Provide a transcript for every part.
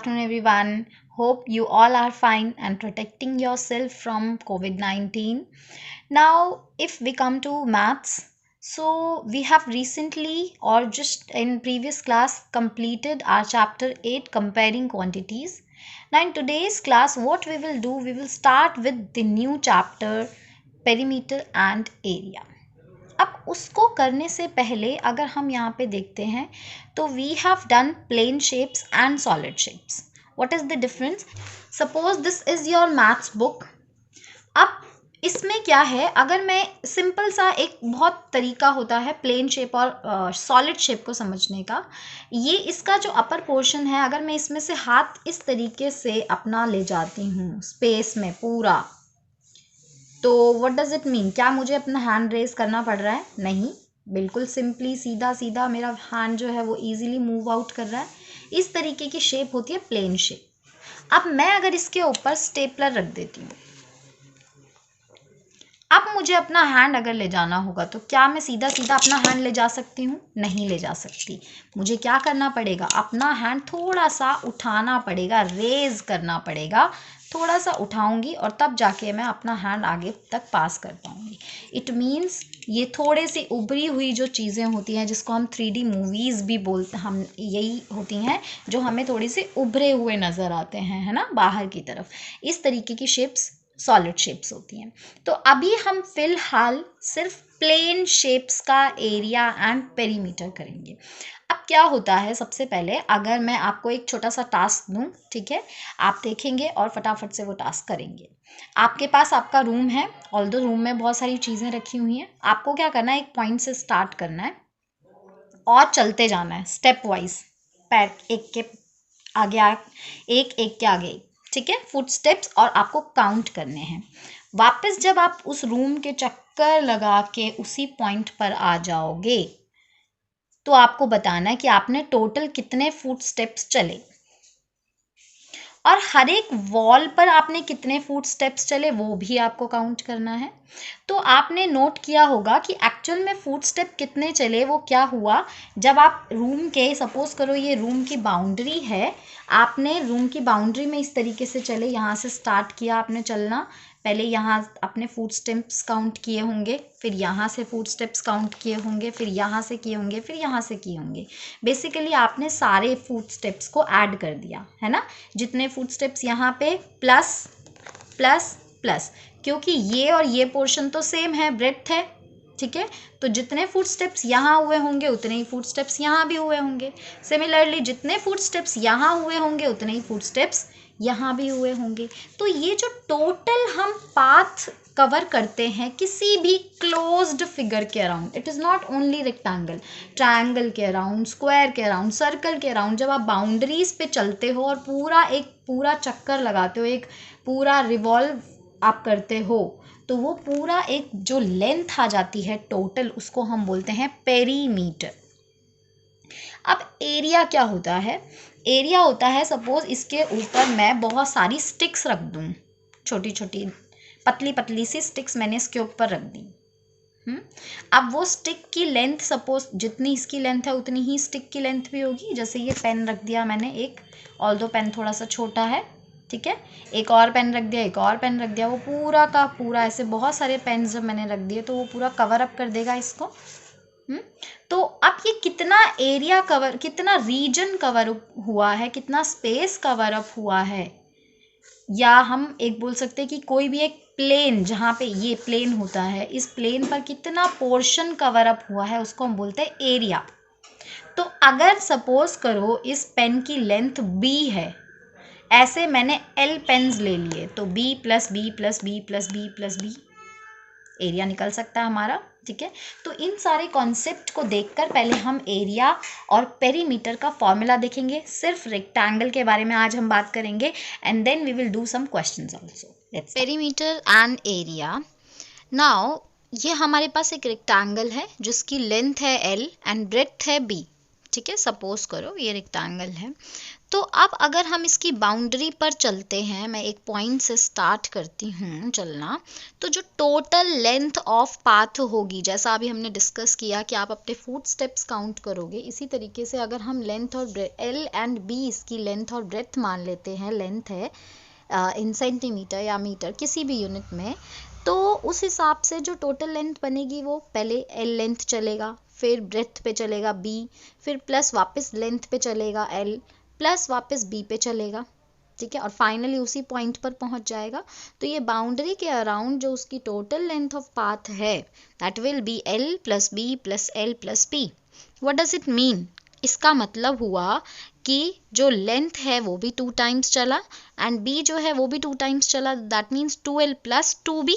afternoon, everyone. Hope you all are fine and protecting yourself from COVID 19. Now, if we come to maths, so we have recently or just in previous class completed our chapter 8 comparing quantities. Now, in today's class, what we will do, we will start with the new chapter perimeter and area. अब उसको करने से पहले अगर हम यहाँ पे देखते हैं तो we have done plane shapes and solid shapes. What is the difference? Suppose this is your maths book. अब इसमें क्या है, अगर मैं सिंपल सा एक बहुत तरीका होता है प्लेन शेप और सॉलिड शेप को समझने का. ये इसका जो अपर पोर्शन है, अगर मैं इसमें से हाथ इस तरीके से अपना ले जाती हूँ स्पेस में पूरा, तो व्हाट डज इट मीन? क्या मुझे अपना हैंड रेज करना पड़ रहा है? नहीं, बिल्कुल सिंपली सीधा सीधा मेरा हैंड जो है वो इजीली मूव आउट कर रहा है. इस तरीके की शेप होती है प्लेन शेप. अब मैं अगर इसके ऊपर स्टेपलर रख देती हूँ, अब मुझे अपना हैंड अगर ले जाना होगा तो क्या मैं सीधा सीधा अपना हैंड ले जा सकती हूँ? नहीं ले जा सकती. मुझे क्या करना पड़ेगा? अपना हैंड थोड़ा सा उठाना पड़ेगा, रेज करना पड़ेगा. थोड़ा सा उठाऊंगी और तब जाके मैं अपना हैंड आगे तक पास कर पाऊंगी. इट मीन्स ये थोड़े सी उभरी हुई जो चीज़ें होती हैं, जिसको हम 3D मूवीज़ भी बोलते, हम यही होती हैं जो हमें थोड़ी सी उभरे हुए नज़र आते हैं, है ना, बाहर की तरफ. इस तरीके की शेप्स सॉलिड शेप्स होती हैं. तो अभी हम फिलहाल सिर्फ प्लेन शेप्स का एरिया एंड पेरीमीटर करेंगे. अब क्या होता है, सबसे पहले अगर मैं आपको एक छोटा सा टास्क दूं, ठीक है, आप देखेंगे और फटाफट से वो टास्क करेंगे. आपके पास आपका रूम है, ऑल्दो रूम में बहुत सारी चीज़ें रखी हुई हैं. आपको क्या करना है, एक पॉइंट से स्टार्ट करना है और चलते जाना है स्टेप वाइज, पैर एक के आगे एक एक के आगे, ठीक है, फुट स्टेप्स, और आपको काउंट करने हैं. वापस जब आप उस रूम के चक्कर लगा के उसी पॉइंट पर आ जाओगे तो आपको बताना है कि आपने टोटल कितने फुट स्टेप्स चले और हर एक वॉल पर आपने कितने फुट स्टेप्स चले वो भी आपको काउंट करना है. तो आपने नोट किया होगा कि एक्चुअल में फुट स्टेप कितने चले. वो क्या हुआ, जब आप रूम के, सपोज करो ये रूम की बाउंड्री है, आपने रूम की बाउंड्री में इस तरीके से चले, यहाँ से स्टार्ट किया आपने चलना. पहले यहाँ अपने फुट स्टेप्स काउंट किए होंगे, फिर यहाँ से फुट स्टेप्स काउंट किए होंगे, फिर यहाँ से किए होंगे, फिर यहाँ से किए होंगे. बेसिकली आपने सारे फुट स्टेप्स को ऐड कर दिया है ना. जितने फुट स्टेप्स यहाँ पे प्लस प्लस प्लस, क्योंकि ये और ये पोर्शन तो सेम है, ब्रेड्थ है, ठीक है. तो जितने फुट स्टेप्स यहाँ हुए होंगे उतने ही फुट स्टेप्स यहाँ भी हुए होंगे. सिमिलरली जितने फुट स्टेप्स यहाँ हुए होंगे उतने ही फुट स्टेप्स यहाँ भी हुए होंगे. तो ये जो टोटल हम पाथ कवर करते हैं किसी भी क्लोज्ड फिगर के around, it is not only rectangle, triangle के अराउंड, स्क्वायर के अराउंड, सर्कल के अराउंड, जब आप बाउंड्रीज पे चलते हो और पूरा चक्कर लगाते हो, एक पूरा रिवॉल्व आप करते हो, तो वो पूरा एक जो लेंथ आ जाती है टोटल, उसको हम बोलते हैं पेरीमीटर. अब एरिया क्या होता है? एरिया होता है, सपोज इसके ऊपर मैं बहुत सारी स्टिक्स रख दूँ, छोटी छोटी पतली पतली सी स्टिक्स मैंने इसके ऊपर रख दी. अब वो स्टिक की लेंथ, सपोज जितनी इसकी लेंथ है उतनी ही स्टिक की लेंथ भी होगी. जैसे ये पेन रख दिया मैंने एक, ऑल्दो पेन थोड़ा सा छोटा है, ठीक है, एक और पेन रख दिया, एक और पेन रख दिया, वो पूरा का पूरा ऐसे बहुत सारे पेन जब मैंने रख दिए तो वो पूरा कवर अप कर देगा इसको. तो अब ये कितना एरिया कवर, कितना रीजन कवर हुआ है, कितना स्पेस कवर अप हुआ है, या हम एक बोल सकते हैं कि कोई भी एक प्लेन, जहाँ पे ये प्लेन होता है, इस प्लेन पर कितना पोर्शन कवर अप हुआ है उसको हम बोलते हैं एरिया. तो अगर सपोज करो इस पेन की लेंथ b है, ऐसे मैंने L पेन्स ले लिए, तो b plus B plus B plus B plus B area निकल सकता है हमारा, ठीक है. तो इन सारे कॉन्सेप्ट को देखकर पहले हम एरिया और पेरीमीटर का फॉर्मूला देखेंगे. सिर्फ रेक्टेंगल के बारे में आज हम बात करेंगे and then we will do some questions also. Perimeter and area. Now ये हमारे पास एक रेक्टेंगल है जिसकी लेंथ है L एंड ब्रेड्थ है B, ठीक है. सपोज करो ये रेक्टेंगल है, तो अब अगर हम इसकी बाउंड्री पर चलते हैं, मैं एक पॉइंट से स्टार्ट करती हूँ चलना, तो जो टोटल लेंथ ऑफ पाथ होगी, जैसा अभी हमने डिस्कस किया कि आप अपने फुट स्टेप्स काउंट करोगे, इसी तरीके से अगर हम लेंथ और एल एंड बी इसकी लेंथ और ब्रेथ मान लेते हैं, लेंथ है इन सेंटीमीटर या मीटर किसी भी यूनिट में, तो उस हिसाब से जो टोटल लेंथ बनेगी वो पहले एल लेंथ चलेगा, फिर ब्रेथ पे चलेगा बी, फिर प्लस वापस लेंथ पे चलेगा एल, प्लस वापस बी पे चलेगा, ठीक है, और फाइनली उसी पॉइंट पर पहुंच जाएगा। तो ये बाउंड्री के अराउंड जो उसकी टोटल लेंथ ऑफ पाथ है that will be L plus B plus L plus B. What does it mean? इसका मतलब हुआ कि जो लेंथ है वो भी 2 टाइम्स चला एंड बी जो है वो भी 2 टाइम्स चला, that means 2l plus 2b।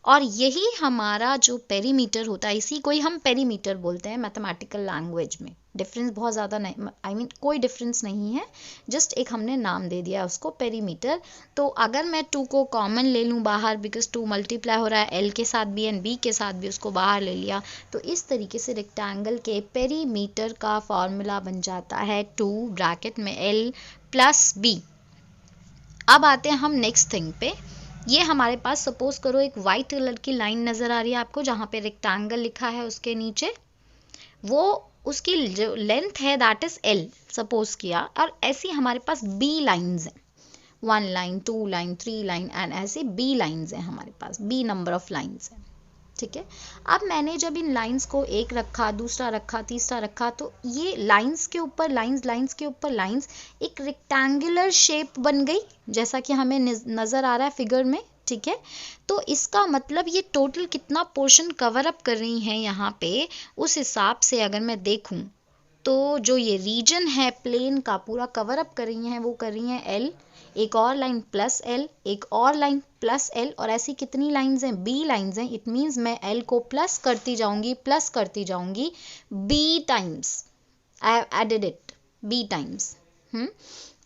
और यही हमारा जो पेरीमीटर होता है, इसी को ही हम पेरीमीटर बोलते हैं मैथमेटिकल लैंग्वेज में। डिफरेंस बहुत ज़्यादा नहीं, आई मीन कोई डिफरेंस नहीं है, जस्ट एक हमने नाम दे दिया उसको पेरीमीटर। तो अगर मैं 2 को कॉमन ले लूँ बाहर, बिकॉज 2 मल्टीप्लाई हो रहा है एल के साथ भी एंड बी के साथ भी, उसको बाहर ले लिया, तो इस तरीके से रेक्टेंगल के पेरीमीटर का फॉर्मूला बन जाता है 2 ब्रैकेट में एल प्लस बी। अब आते हैं हम नेक्स्ट थिंग पे। ये हमारे पास सपोज करो एक वाइट कलर की लाइन नज़र आ रही है आपको, जहाँ पे रेक्टेंगल लिखा है उसके नीचे, वो उसकी जो लेंथ है दैट इज एल सपोज किया, और ऐसी हमारे पास बी लाइंस हैं, 1 लाइन 2 लाइन 3 लाइन एंड ऐसे बी लाइंस हैं हमारे पास, बी नंबर ऑफ लाइंस हैं, ठीक है। अब मैंने जब इन लाइंस को एक रखा, दूसरा रखा, तीसरा रखा, तो ये लाइंस के ऊपर लाइंस, लाइंस के ऊपर लाइंस, एक रेक्टेंगुलर शेप बन गई, जैसा कि हमें नज़र आ रहा है फिगर में, ठीक है। तो इसका मतलब ये टोटल कितना पोर्शन कवर अप कर रही हैं यहाँ पे, उस हिसाब से अगर मैं देखूँ तो जो ये रीजन है प्लेन का पूरा कवर अप कर रही हैं, वो कर रही हैं एल, एक और लाइन प्लस एल, एक और लाइन प्लस एल, और ऐसी कितनी लाइंस हैं? बी लाइंस हैं। इट मीन्स मैं एल को प्लस करती जाऊंगी B times, I have added it B times.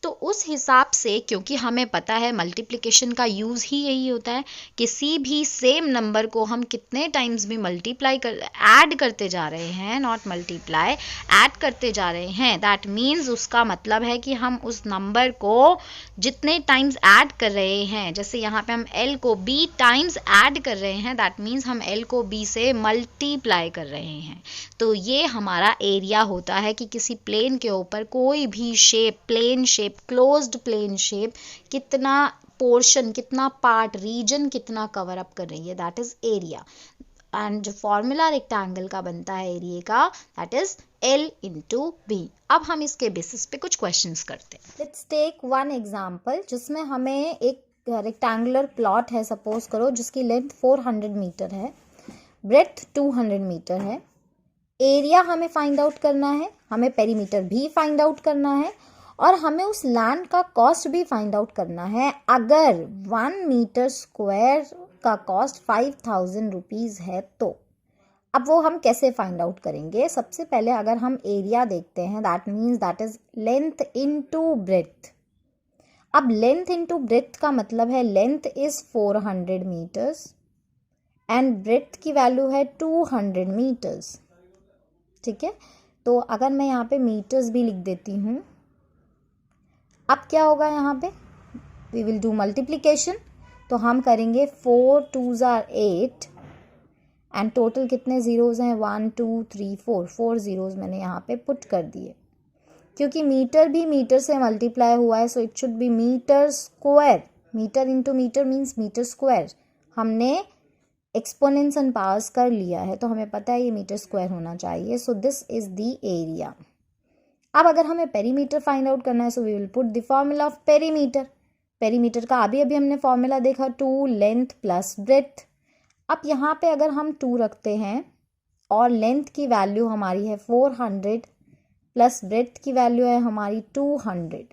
तो उस हिसाब से, क्योंकि हमें पता है मल्टीप्लिकेशन का यूज़ ही यही होता है, किसी भी सेम नंबर को हम कितने टाइम्स भी मल्टीप्लाई कर ऐड करते जा रहे हैं, नॉट मल्टीप्लाई, ऐड करते जा रहे हैं, दैट मीन्स उसका मतलब है कि हम उस नंबर को जितने टाइम्स ऐड कर रहे हैं, जैसे यहाँ पे हम l को b टाइम्स ऐड कर रहे हैं, दैट मीन्स हम l को b से मल्टीप्लाई कर रहे हैं। तो ये हमारा एरिया होता है कि किसी प्लेन के ऊपर कोई भी shape, plane shape, closed plane shape, कितना पोर्शन, कितना पार्ट, रीजन कितना कवर अप कर रही है, दैट इज एरिया। एंड जो फॉर्मूला रेक्टेंगल का बनता है एरिया का, that is L into B. अब हम इसके बेसिस पे कुछ क्वेश्चंस करते हैं। लेट्स टेक वन एग्जांपल जिसमें हमें एक रेक्टेंगुलर प्लॉट है सपोज करो, जिसकी लेंथ 400 मीटर है, ब्रेथ 200 मीटर है, एरिया हमें फाइंड आउट करना है, हमें पेरीमीटर भी फाइंड आउट करना है, और हमें उस लैंड का कॉस्ट भी फाइंड आउट करना है। अगर 1 मीटर स्क्वायर का कॉस्ट 5000 रुपीज़ है तो अब वो हम कैसे फाइंड आउट करेंगे? सबसे पहले अगर हम एरिया देखते हैं, that means that is length into breadth. अब लेंथ इनटू ब्रेथ का मतलब है length is 400 meters and breadth की वैल्यू है 200 मीटर्स, ठीक है। तो अगर मैं यहाँ पे मीटर्स भी लिख देती हूँ, अब क्या होगा यहाँ पे, वी विल डू मल्टीप्लीकेशन, तो हम करेंगे 4 2s are 8 एंड टोटल कितने ज़ीरोज़ हैं? 1 2 3 4 ज़ीरोज़ मैंने यहाँ पे पुट कर दिए, क्योंकि मीटर भी मीटर से मल्टीप्लाई हुआ है, so it should be meter square. Meter into meter means meter square. हमने एक्सपोनेंट्स एंड पावर्स कर लिया है, तो हमें पता है ये मीटर स्क्वायर होना चाहिए, so this is the area. अब अगर हमें पेरीमीटर फाइंड आउट करना है, so we will put the formula of perimeter. Perimeter का अभी हमने फॉर्मूला देखा, 2 लेंथ प्लस ब्रेथ। अब यहाँ पे अगर हम 2 रखते हैं और लेंथ की वैल्यू हमारी है 400 प्लस ब्रेथ की वैल्यू है हमारी 200,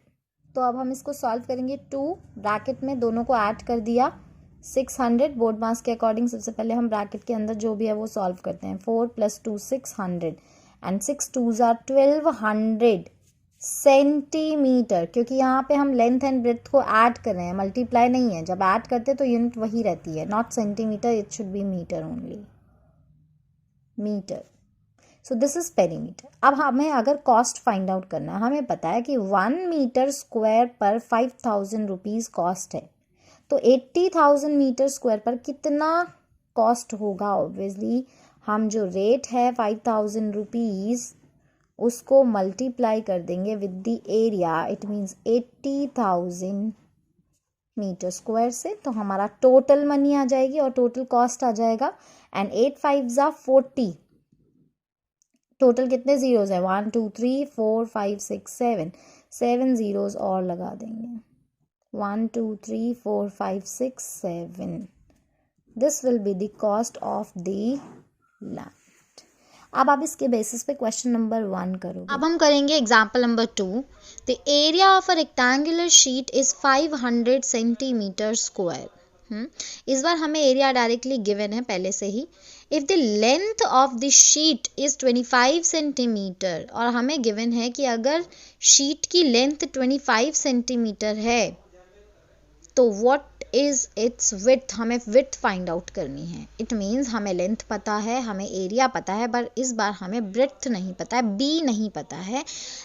तो अब हम इसको सॉल्व करेंगे। 2 ब्रैकेट में दोनों को ऐड कर दिया, 600 बोर्ड मास के अकॉर्डिंग सबसे पहले हम ब्रैकेट के अंदर जो भी है वो सॉल्व करते हैं। 4 + 2 600 एंड 6 2s are 1200 सेंटीमीटर, क्योंकि यहाँ पे हम लेंथ एंड ब्रेथ को ऐड कर रहे हैं, मल्टीप्लाई नहीं है। जब ऐड करते तो यूनिट वही रहती है, not centimeter, it should be meter only, meter. So this is perimeter. अब हमें अगर कॉस्ट फाइंड आउट करना है, हमें पता है कि 1 मीटर स्क्वायर पर 5000 रुपीज़ कॉस्ट है, तो 80,000 मीटर स्क्वायर पर कितना कॉस्ट होगा। ऑब्वियसली हम जो रेट है 5000 रुपीज़ उसको मल्टीप्लाई कर देंगे with the area, it means 80,000 meter square से, तो हमारा टोटल मनी आ जाएगी और टोटल कॉस्ट आ जाएगा। एंड 8 5 40, टोटल कितने जीरोज है, 1 2 3 4 5 6 7, 7 जीरोज और लगा देंगे, 1 2 3 4 5 6 7, this will be the cost of the land. अब आप इसके बेसिस पे क्वेश्चन नंबर 1 करोगे। अब हम करेंगे example number 2। The area of a rectangular sheet is 500 centimetre square. इस बार हमें एरिया डायरेक्टली गिवन है पहले से ही। If the length of the sheet is 25 centimetre, और हमें गिवन है कि अगर शीट की लेंथ 25 सेंटीमीटर है तो व्हाट इज इट्स विड्थ, हमें विड्थ फाइंड आउट करनी है। इट मीन्स हमें लेंथ पता है, हमें एरिया पता है, पर इस बार हमें ब्रेड्थ नहीं पता है, बी नहीं पता है।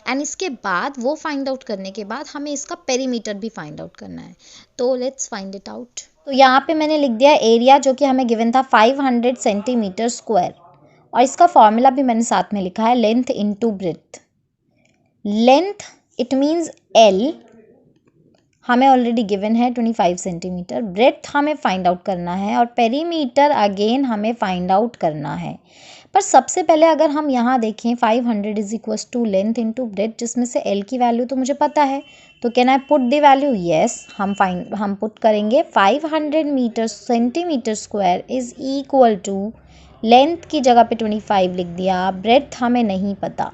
एंड इसके बाद वो फाइंड आउट करने के बाद हमें इसका पेरीमीटर भी फाइंड आउट करना है। तो लेट्स फाइंड इट आउट। तो यहाँ पे मैंने लिख दिया एरिया जो कि हमें गिवन था 500 सेंटीमीटर स्क्वायर, और इसका फॉर्मूला भी मैंने साथ में लिखा है, length into breadth. Length it means L हमें ऑलरेडी गिवन है 25 सेंटीमीटर, ब्रेड्थ हमें फाइंड आउट करना है, और पेरीमीटर अगेन हमें फाइंड आउट करना है। पर सबसे पहले अगर हम यहाँ देखें 500 is equals to length into breadth, जिसमें से एल की वैल्यू तो मुझे पता है, तो can I put the value, yes हम पुट करेंगे। 500 meter centimeter square is equal to, length की जगह पे 25 लिख दिया, ब्रेड्थ हमें नहीं पता।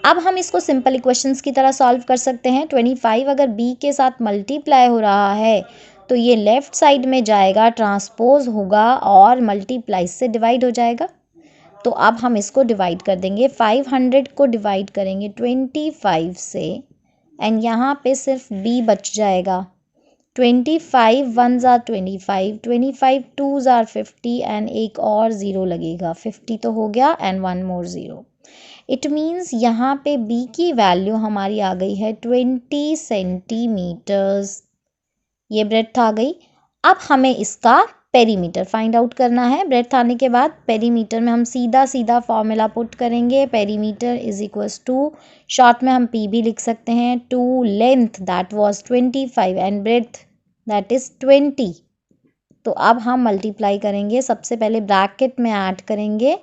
अब हम इसको सिंपल इक्वेशंस की तरह सॉल्व कर सकते हैं। 25 अगर b के साथ मल्टीप्लाई हो रहा है तो ये लेफ्ट साइड में जाएगा, ट्रांसपोज होगा और मल्टीप्लाई से डिवाइड हो जाएगा। तो अब हम इसको डिवाइड कर देंगे, 500 को डिवाइड करेंगे 25 से, एंड यहाँ पे सिर्फ b बच जाएगा। 25 1s are 25, 25 2s are 50, and एक और ज़ीरो लगेगा, 50 तो हो गया and 1 more zero. It means यहाँ पे b की वैल्यू हमारी आ गई है 20 सेंटीमीटर्स, ये ब्रेड्थ आ गई। अब हमें इसका पेरीमीटर फाइंड आउट करना है। ब्रेड्थ आने के बाद पेरीमीटर में हम सीधा सीधा फॉर्मूला पुट करेंगे, perimeter is equals to, short में हम p भी लिख सकते हैं, two length that was 25 and breadth that is 20। तो अब हम मल्टीप्लाई करेंगे, सबसे पहले ब्रैकेट में ऐड करेंगे,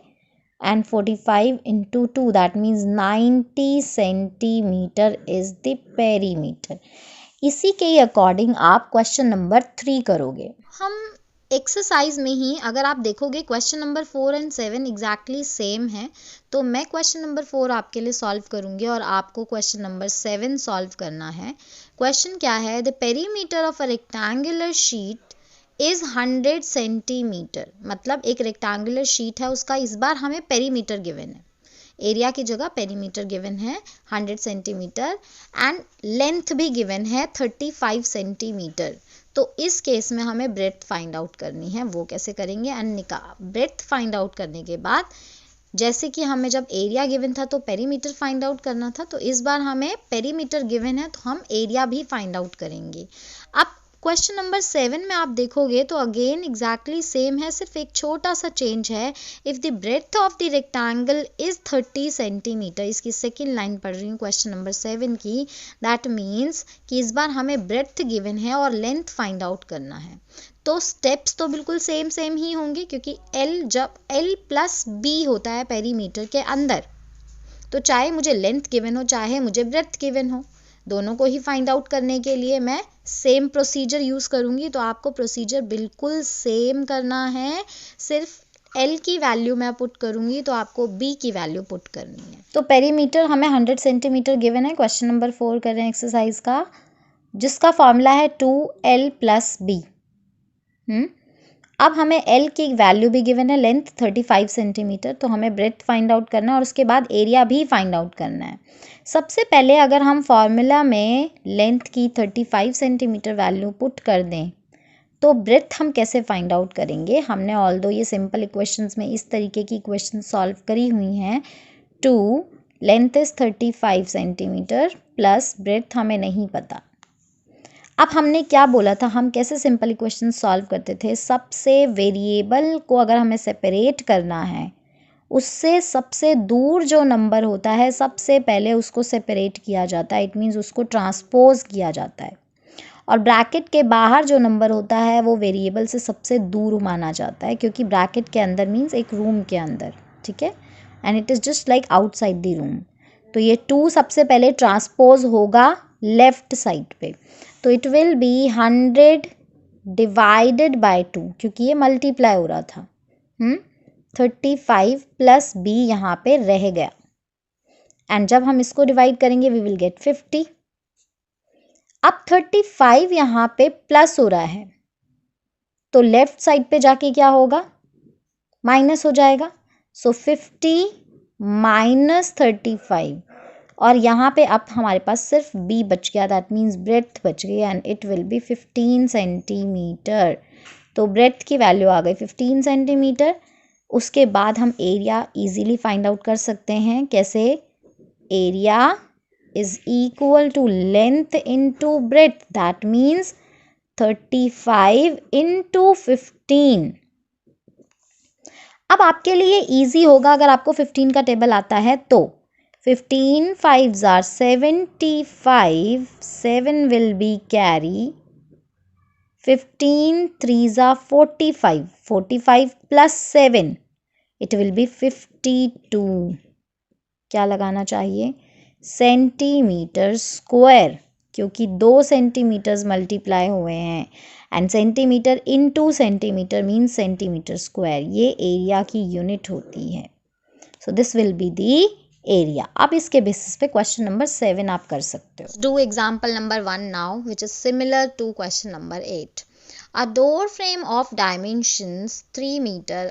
and 45 into 2 that means 90 centimetre is the perimeter। इसी के अकॉर्डिंग आप क्वेश्चन नंबर 3 करोगे। हम एक्सरसाइज में ही अगर आप देखोगे question number 4 and 7 exactly same है, तो मैं क्वेश्चन नंबर 4 आपके लिए सॉल्व करूंगी और आपको क्वेश्चन नंबर 7 सॉल्व करना है। क्वेश्चन क्या है, the perimeter of a rectangular sheet is 100 centimetre, मतलब एक रेक्टेंगुलर शीट है, उसका इस बार हमें पेरीमीटर गिवन है, एरिया की जगह पेरीमीटर गिवन है 100 सेंटीमीटर, एंड लेंथ भी गिवन है 35 सेंटीमीटर। तो इस केस में हमें ब्रेड्थ फाइंड आउट करनी है। वो कैसे करेंगे, एंड ब्रेड्थ फाइंड आउट करने के बाद, जैसे कि हमें जब एरिया गिवन था तो पेरीमीटर फाइंड आउट करना था, तो इस बार हमें पेरीमीटर गिवन है तो हम एरिया भी फाइंड आउट करेंगे। अब क्वेश्चन नंबर 7 में आप देखोगे तो अगेन एग्जैक्टली सेम है, सिर्फ एक छोटा सा चेंज है। If the breadth of the rectangle is 30 centimetre, इसकी सेकेंड लाइन पढ़ रही हूँ क्वेश्चन नंबर 7 की, दैट मीन्स कि इस बार हमें ब्रेड्थ गिवन है और लेंथ फाइंड आउट करना है। तो स्टेप्स तो बिल्कुल सेम ही होंगे, क्योंकि L जब L प्लस B होता है पेरीमीटर के अंदर, तो चाहे मुझे लेंथ गिवन हो चाहे मुझे ब्रेड्थ गिवन हो, दोनों को ही फाइंड आउट करने के लिए मैं सेम प्रोसीजर यूज़ करूँगी। तो आपको प्रोसीजर बिल्कुल सेम करना है, सिर्फ L की वैल्यू मैं पुट करूँगी तो आपको B की वैल्यू पुट करनी है। तो पेरीमीटर हमें 100 सेंटीमीटर गिवन है, क्वेश्चन नंबर 4 कर रहे हैं एक्सरसाइज का, जिसका फॉर्मूला है 2L प्लस B। अब हमें L की वैल्यू भी गिवन है, लेंथ 35 सेंटीमीटर, तो हमें ब्रेड्थ फाइंड आउट करना है और उसके बाद एरिया भी फाइंड आउट करना है। सबसे पहले अगर हम फॉर्मूला में लेंथ की 35 सेंटीमीटर वैल्यू पुट कर दें तो ब्रेथ हम कैसे फाइंड आउट करेंगे? हमने ऑल्दो ये सिंपल इक्वेशंस में इस तरीके की इक्वेशन सॉल्व करी हुई हैं। 2 length is 35 centimetre plus breadth हमें नहीं पता। अब हमने क्या बोला था, हम कैसे सिंपल इक्वेशन सॉल्व करते थे? सबसे वेरिएबल को अगर हमें सेपरेट करना है, उससे सबसे दूर जो नंबर होता है सबसे पहले उसको सेपरेट किया जाता है। इट मीन्स उसको ट्रांसपोज किया जाता है। और ब्रैकेट के बाहर जो नंबर होता है वो वेरिएबल से सबसे दूर माना जाता है, क्योंकि ब्रैकेट के अंदर मीन्स एक रूम के अंदर, ठीक है, and it is just like outside the room. तो ये 2 सबसे पहले ट्रांसपोज होगा लेफ्ट साइड पे, तो it will B 100 divided by 2, क्योंकि ये मल्टीप्लाई हो रहा था। 35 प्लस b यहाँ पे रह गया, एंड जब हम इसको डिवाइड करेंगे वी विल गेट 50। अब 35 यहाँ पे प्लस हो रहा है, तो लेफ्ट साइड पे जाके क्या होगा? माइनस हो जाएगा। सो 50 माइनस 35, और यहाँ पे अब हमारे पास सिर्फ b बच गया, दैट मीन्स ब्रेथ बच गई, and it will B 15 centimetre. तो ब्रेथ की वैल्यू आ गई 15 सेंटीमीटर। उसके बाद हम एरिया इजीली फाइंड आउट कर सकते हैं। कैसे? Area is equal to length into breadth, that means 35 into 15। अब आपके लिए इजी होगा अगर आपको 15 का टेबल आता है तो 15 5s are 75, 7 will be carry, 15 3s are 45, 45 plus 7 it will be 52। क्या लगाना चाहिए? सेंटीमीटर स्क्वायर, क्योंकि 2 सेंटीमीटर्स मल्टीप्लाई हुए हैं, and centimetre into centimetre means centimetre square. ये एरिया की यूनिट होती है। So this will be the area. अब इसके बेसिस पे क्वेश्चन नंबर 7 आप कर सकते हो। Do example number 1 now which is similar to question number 8। A door frame of dimensions 3 meter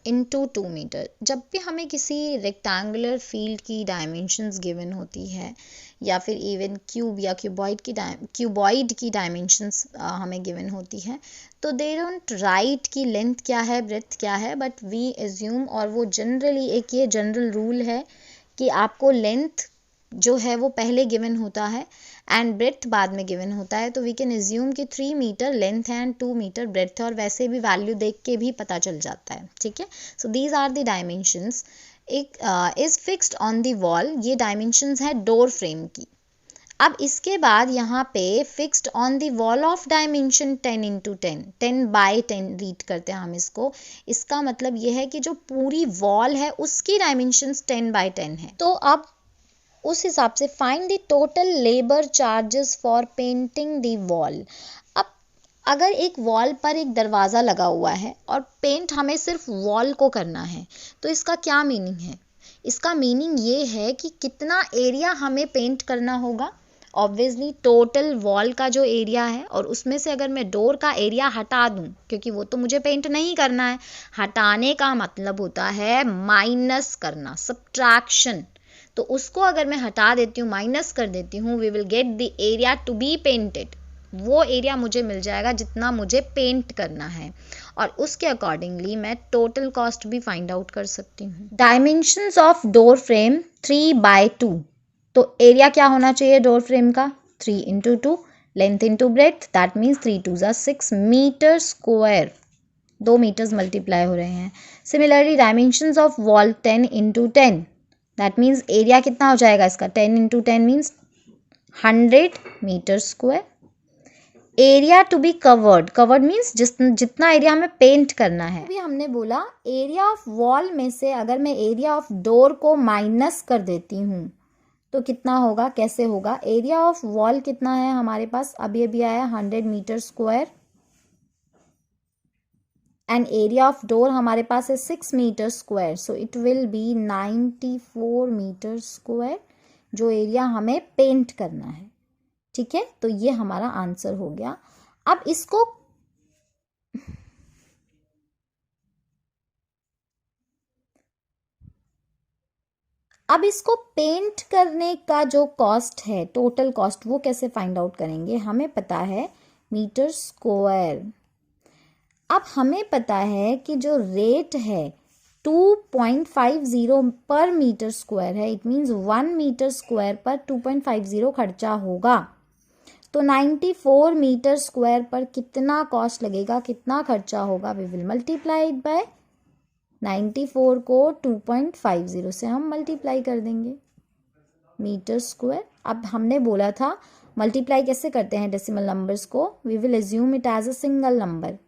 into 2 meter। जब भी हमें किसी रेक्टेंगुलर फील्ड की डायमेंशंस गिवन होती है, या फिर इवन क्यूब या क्यूबॉइड की डायमेंशंस हमें गिवन होती है, तो दे डोंट राइट की लेंथ क्या है, ब्रेथ क्या है, बट वी एज्यूम, और वो जनरली एक ये जनरल रूल है कि आपको लेंथ जो है वो पहले गिवन होता है एंड ब्रेथ बाद में गिवन होता है। तो वी कैन एज्यूम कि 3 मीटर लेंथ है एंड 2 मीटर ब्रेथ है, और वैसे भी वैल्यू देख के भी पता चल जाता है, ठीक है। So these are the dimensions. एक is fixed on the wall, ये डायमेंशंस है डोर फ्रेम की। अब इसके बाद यहाँ पे fixed on the wall of dimension 10 into 10, 10 by 10 read करते हैं हम इसको। इसका मतलब ये है कि जो पूरी वॉल है उसकी डायमेंशंस 10 बाई 10 है। तो अब उस हिसाब से find the total labour charges for painting the wall. अब अगर एक वॉल पर एक दरवाज़ा लगा हुआ है और पेंट हमें सिर्फ वॉल को करना है, तो इसका क्या मीनिंग है? इसका मीनिंग ये है कि कितना एरिया हमें पेंट करना होगा। ऑब्वियसली टोटल वॉल का जो एरिया है, और उसमें से अगर मैं डोर का एरिया हटा दूं, क्योंकि वो तो मुझे पेंट नहीं करना है, हटाने का मतलब होता है माइनस करना, सब्ट्रैक्शन। तो उसको अगर मैं हटा देती हूँ, माइनस कर देती हूँ, we will get the area to be painted. वो एरिया मुझे मिल जाएगा जितना मुझे पेंट करना है, और उसके अकॉर्डिंगली मैं टोटल कॉस्ट भी फाइंड आउट कर सकती हूँ। Dimensions of door frame 3 by 2, तो एरिया क्या होना चाहिए डोर फ्रेम का? 3 into 2, length into breadth, that means 3 2 ज़ा 6 मीटर स्क्वायर। 2 मीटर्स मल्टीप्लाई हो रहे हैं। Similarly dimensions of wall 10 into 10, that means area कितना हो जाएगा इसका? 10 into 10 means 100 meter square. Area to be covered, covered means जितना एरिया हमें पेंट करना है। अभी हमने बोला एरिया ऑफ वॉल में से अगर मैं एरिया ऑफ डोर को माइनस कर देती हूँ तो कितना होगा? कैसे होगा? एरिया ऑफ वॉल कितना है हमारे पास? अभी अभी आया 100 meter square, and area of door हमारे पास है 6 meter square, so it will be 94 meter square, जो एरिया हमें पेंट करना है, ठीक है। तो ये हमारा आंसर हो गया। अब इसको पेंट करने का जो कॉस्ट है, टोटल कॉस्ट, वो कैसे फाइंड आउट करेंगे? हमें पता है मीटर स्क्वायर अब हमें पता है कि जो रेट है 2.50 पर मीटर स्क्वायर है, इट मीन्स 1 मीटर स्क्वायर पर 2.50 खर्चा होगा। तो 94 मीटर स्क्वायर पर कितना कॉस्ट लगेगा, कितना खर्चा होगा, we will multiply it by 94 को 2.50 से हम मल्टीप्लाई कर देंगे मीटर स्क्वायर। अब हमने बोला था मल्टीप्लाई कैसे करते हैं डेसिमल नंबर्स को, we will assume it as a single number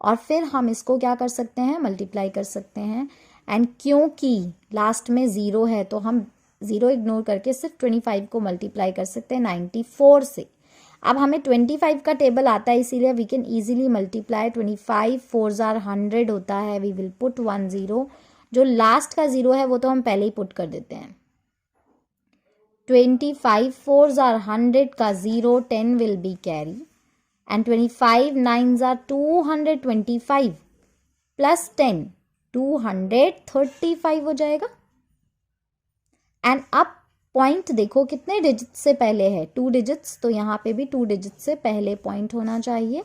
और फिर हम इसको क्या कर सकते हैं, मल्टीप्लाई कर सकते हैं। एंड क्योंकि लास्ट में 0 है तो हम 0 इग्नोर करके सिर्फ 25 को मल्टीप्लाई कर सकते हैं 94 से। अब हमें 25 का टेबल आता है इसीलिए वी कैन ईजिली मल्टीप्लाई 25 4 100 होता है, वी विल पुट 1 0, जो लास्ट का 0 है वो तो हम पहले ही पुट कर देते हैं। 25 4 100 का 0 10 will be carry and 25 9s are 225 plus 10 235 हो जाएगा। एंड अब पॉइंट देखो कितने डिजिट से पहले है, 2 डिजिट्स, तो यहाँ पे भी 2 डिजिट से पहले पॉइंट होना चाहिए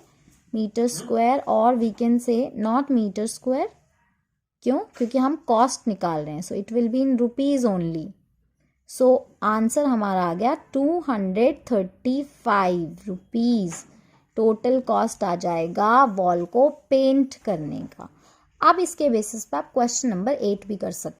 मीटर स्क्वायर, और we can say not metre square. क्यों? क्योंकि हम कॉस्ट निकाल रहे हैं, so it will be in rupees only. So answer हमारा आ गया 235 रुपीज टोटल कॉस्ट आ जाएगा वॉल को पेंट करने का। अब इसके बेसिस पे आप क्वेश्चन नंबर 8 भी कर सकते